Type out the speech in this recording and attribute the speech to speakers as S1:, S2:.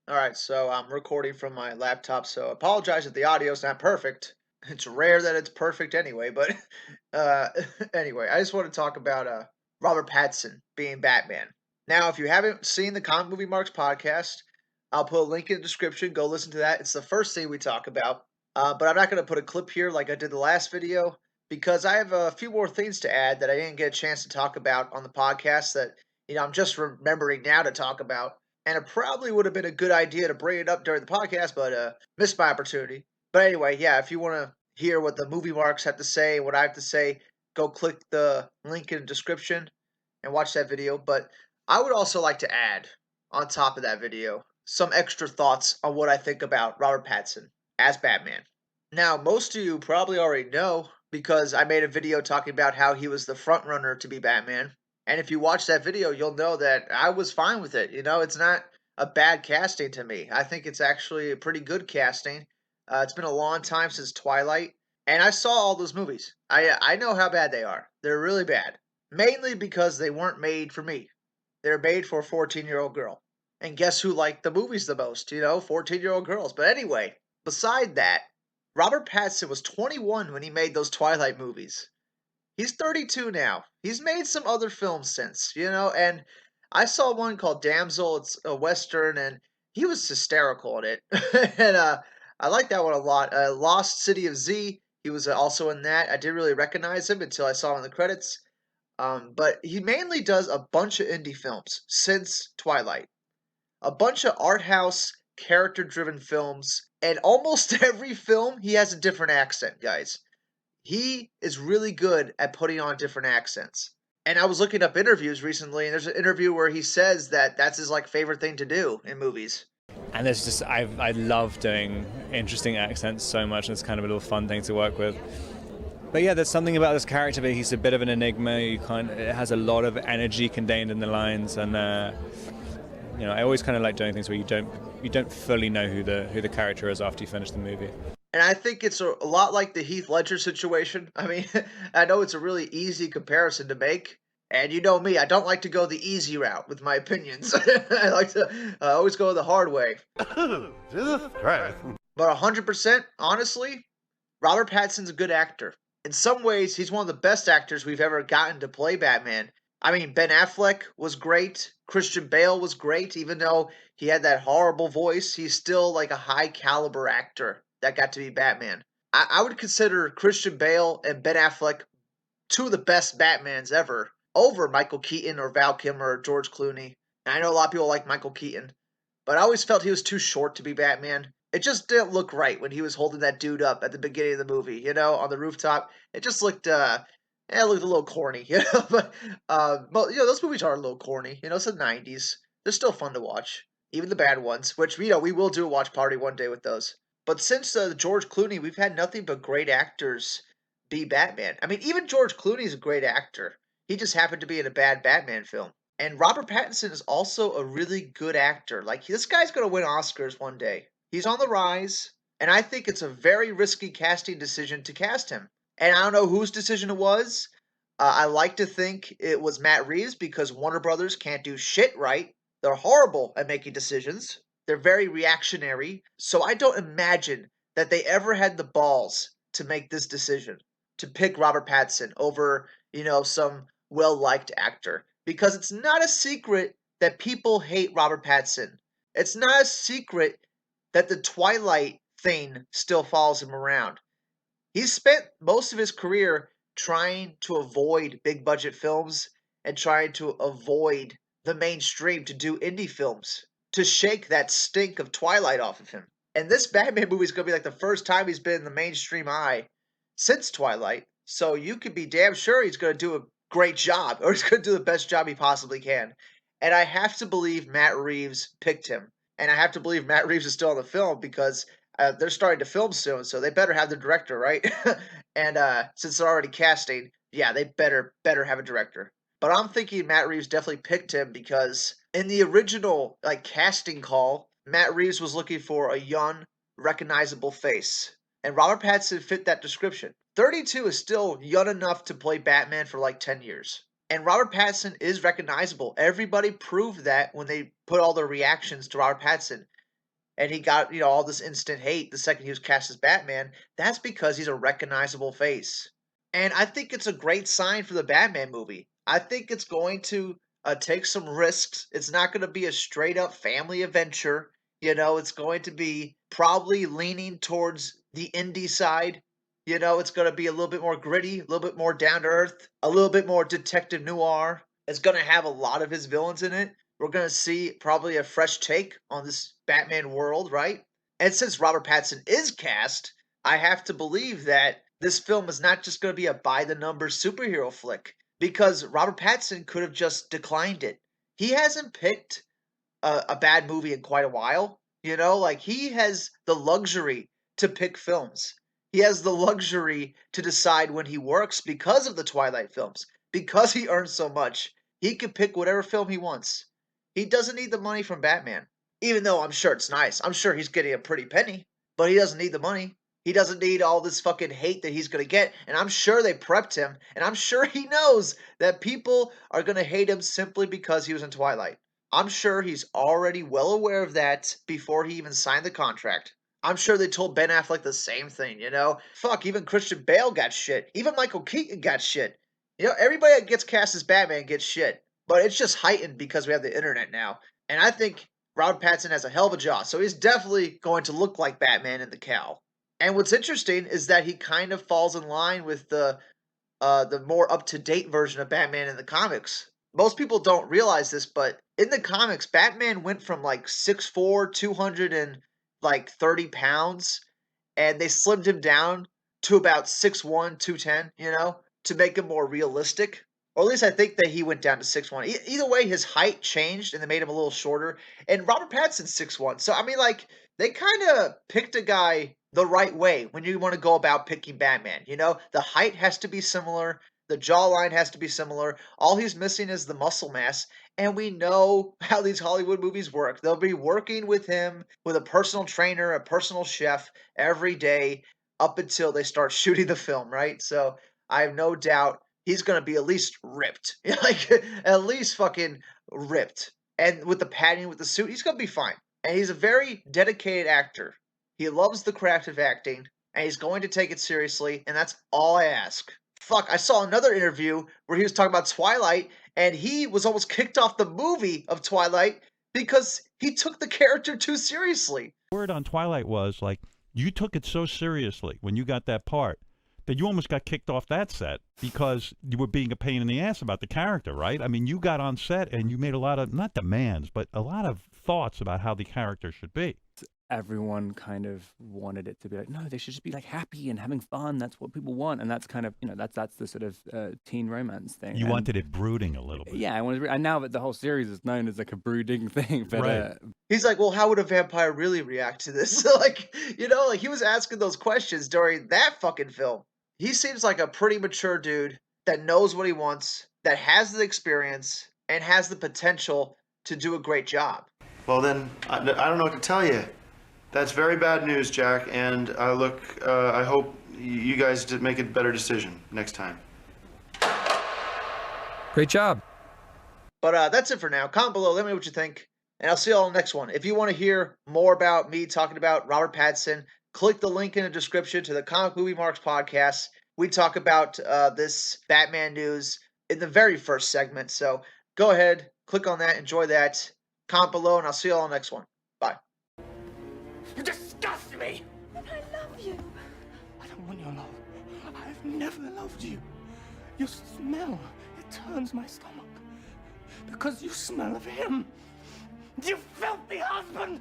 S1: Alright, so I'm recording from my laptop, so apologize if the audio's not perfect. It's rare that it's perfect anyway, but uh anyway, I just want to talk about Robert Pattinson being Batman. Now, if you haven't seen the Comic Movie Marks podcast, I'll put a link in the description. Go listen to that. It's the first thing we talk about. But I'm not going to put a clip here like I did the last video because I have a few more things to add that I didn't get a chance to talk about on the podcast that I'm just remembering now to talk about, and it probably would have been a good idea to bring it up during the podcast, but missed my opportunity. But anyway, yeah, if you want to hear what the movie marks have to say, what I have to say, go click the link in the description and watch that video. But I would also like to add, on top of that video, some extra thoughts on what I think about Robert Pattinson as Batman. Now, most of you probably already know because I made a video talking about how he was the front runner to be Batman. And if you watch that video, you'll know that I was fine with it. It's not a bad casting to me. I think it's actually a pretty good casting. It's been a long time since Twilight, and I saw all those movies. I know how bad they are. They're really bad. Mainly because they weren't made for me. They're made for a 14-year-old girl. And guess who liked the movies the most? 14-year-old girls. But anyway, beside that, Robert Pattinson was 21 when he made those Twilight movies. He's 32 now. He's made some other films since, and I saw one called Damsel. It's a western, and he was hysterical in it. and I like that one a lot. Lost City of Z. He was also in that. I didn't really recognize him until I saw him in the credits. But he mainly does a bunch of indie films since Twilight. A bunch of art house, character driven films, and almost every film he has a different accent, guys. He is really good at putting on different accents. And I was looking up interviews recently, and there's an interview where he says that that's his favorite thing to do in movies.
S2: And there's just I love doing interesting accents so much, and it's kind of a little fun thing to work with. But yeah, there's something about this character. But he's a bit of an enigma. It has a lot of energy contained in the lines, and I always kind of like doing things where you don't fully know who the character is after you finish the movie.
S1: And I think it's a lot like the Heath Ledger situation. I mean, I know it's a really easy comparison to make. And you know me, I don't like to go the easy route with my opinions. I like to always go the hard way.
S3: Jesus Christ.
S1: But 100%, honestly, Robert Pattinson's a good actor. In some ways, he's one of the best actors we've ever gotten to play Batman. I mean, Ben Affleck was great. Christian Bale was great. Even though he had that horrible voice, he's still like a high caliber actor that got to be Batman. I would consider Christian Bale and Ben Affleck two of the best Batmans ever over Michael Keaton or Val Kilmer or George Clooney. And I know a lot of people like Michael Keaton, but I always felt he was too short to be Batman. It just didn't look right when he was holding that dude up at the beginning of the movie, on the rooftop. It just looked, it looked a little corny, but those movies are a little corny. It's the '90s. They're still fun to watch, even the bad ones. Which we will do a watch party one day with those. But since George Clooney, we've had nothing but great actors be Batman. I mean, even George Clooney's a great actor. He just happened to be in a bad Batman film. And Robert Pattinson is also a really good actor. Like, this guy's going to win Oscars one day. He's on the rise, and I think it's a very risky casting decision to cast him. And I don't know whose decision it was. I like to think it was Matt Reeves because Warner Brothers can't do shit right. They're horrible at making decisions. They're very reactionary. So I don't imagine that they ever had the balls to make this decision, to pick Robert Pattinson over, some well-liked actor. Because it's not a secret that people hate Robert Pattinson. It's not a secret that the Twilight thing still follows him around. He's spent most of his career trying to avoid big budget films and trying to avoid the mainstream to do indie films to shake that stink of Twilight off of him. And this Batman movie is going to be like the first time he's been in the mainstream eye since Twilight. So you can be damn sure he's going to do a great job, or he's going to do the best job he possibly can. And I have to believe Matt Reeves picked him. And I have to believe Matt Reeves is still in the film because they're starting to film soon, so they better have the director, right? and since they're already casting, yeah, they better have a director. But I'm thinking Matt Reeves definitely picked him because in the original casting call, Matt Reeves was looking for a young, recognizable face, and Robert Pattinson fit that description. 32 is still young enough to play Batman for 10 years. And Robert Pattinson is recognizable. Everybody proved that when they put all their reactions to Robert Pattinson. and he got, all this instant hate the second he was cast as Batman, that's because he's a recognizable face. And I think it's a great sign for the Batman movie. I think it's going to take some risks. It's not going to be a straight up family adventure. It's going to be probably leaning towards the indie side. It's going to be a little bit more gritty, a little bit more down to earth, a little bit more detective noir. It's going to have a lot of his villains in it. We're going to see probably a fresh take on this Batman world, right? And since Robert Pattinson is cast, I have to believe that this film is not just going to be a by the numbers superhero flick because Robert Pattinson could have just declined it. He hasn't picked a bad movie in quite a while. Like he has the luxury to pick films. He has the luxury to decide when he works because of the Twilight films. Because he earns so much, he can pick whatever film he wants. He doesn't need the money from Batman. Even though I'm sure it's nice. I'm sure he's getting a pretty penny, but he doesn't need the money. He doesn't need all this fucking hate that he's going to get. And I'm sure they prepped him. And I'm sure he knows that people are going to hate him simply because he was in Twilight. I'm sure he's already well aware of that before he even signed the contract. I'm sure they told Ben Affleck the same thing, Fuck, even Christian Bale got shit. Even Michael Keaton got shit. Everybody that gets cast as Batman gets shit. But it's just heightened because we have the internet now. And I think Robert Pattinson has a hell of a jaw, so he's definitely going to look like Batman in the cowl. And what's interesting is that he kind of falls in line with the more up to date version of Batman in the comics. Most people don't realize this, but in the comics, Batman went from like 6'4", 230 pounds, and they slimmed him down to about 6'1", 210, to make him more realistic. Or at least I think that he went down to 6'1". Either way, his height changed and they made him a little shorter. And Robert Pattinson's 6'1". So, I mean, like, they kind of picked a guy the right way when you want to go about picking Batman. The height has to be similar. The jawline has to be similar. All he's missing is the muscle mass. And we know how these Hollywood movies work. They'll be working with him with a personal trainer, a personal chef every day up until they start shooting the film, right? So I have no doubt he's going to be at least ripped. Like, at least fucking ripped. And with the padding, with the suit, he's going to be fine. And he's a very dedicated actor. He loves the craft of acting, and he's going to take it seriously, and that's all I ask. Fuck, I saw another interview where he was talking about Twilight, and he was almost kicked off the movie of Twilight because he took the character too seriously.
S4: The word on Twilight was, like, you took it so seriously when you got that part that you almost got kicked off that set because you were being a pain in the ass about the character, right? I mean, you got on set and you made a lot of, not demands, but a lot of thoughts about how the character should be.
S2: Everyone kind of wanted it to be like, no, they should just be like happy and having fun. That's what people want. And that's kind of, that's the sort of teen romance thing.
S4: You wanted it brooding a little bit.
S2: Yeah, I wanted, and now that the whole series is known as like a brooding thing. But,
S4: right.
S1: He's like, well, how would a vampire really react to this? Like, like he was asking those questions during that fucking film. He seems like a pretty mature dude that knows what he wants, that has the experience, and has the potential to do a great job.
S5: Well, then, I don't know what to tell you. That's very bad news, Jack, and I hope you guys make a better decision next time.
S6: Great job.
S1: But that's it for now. Comment below, let me know what you think, and I'll see you all in the next one. If you want to hear more about me talking about Robert Pattinson, click the link in the description to the Comic Movie Marks podcast. We talk about this Batman news in the very first segment, so go ahead, click on that, enjoy that. Comment below, and I'll see you all in the next one. Bye.
S7: You disgust me!
S8: But I love you.
S7: I don't want your love. I've never loved you. Your smell, it turns my stomach. Because you smell of him. You filthy husband!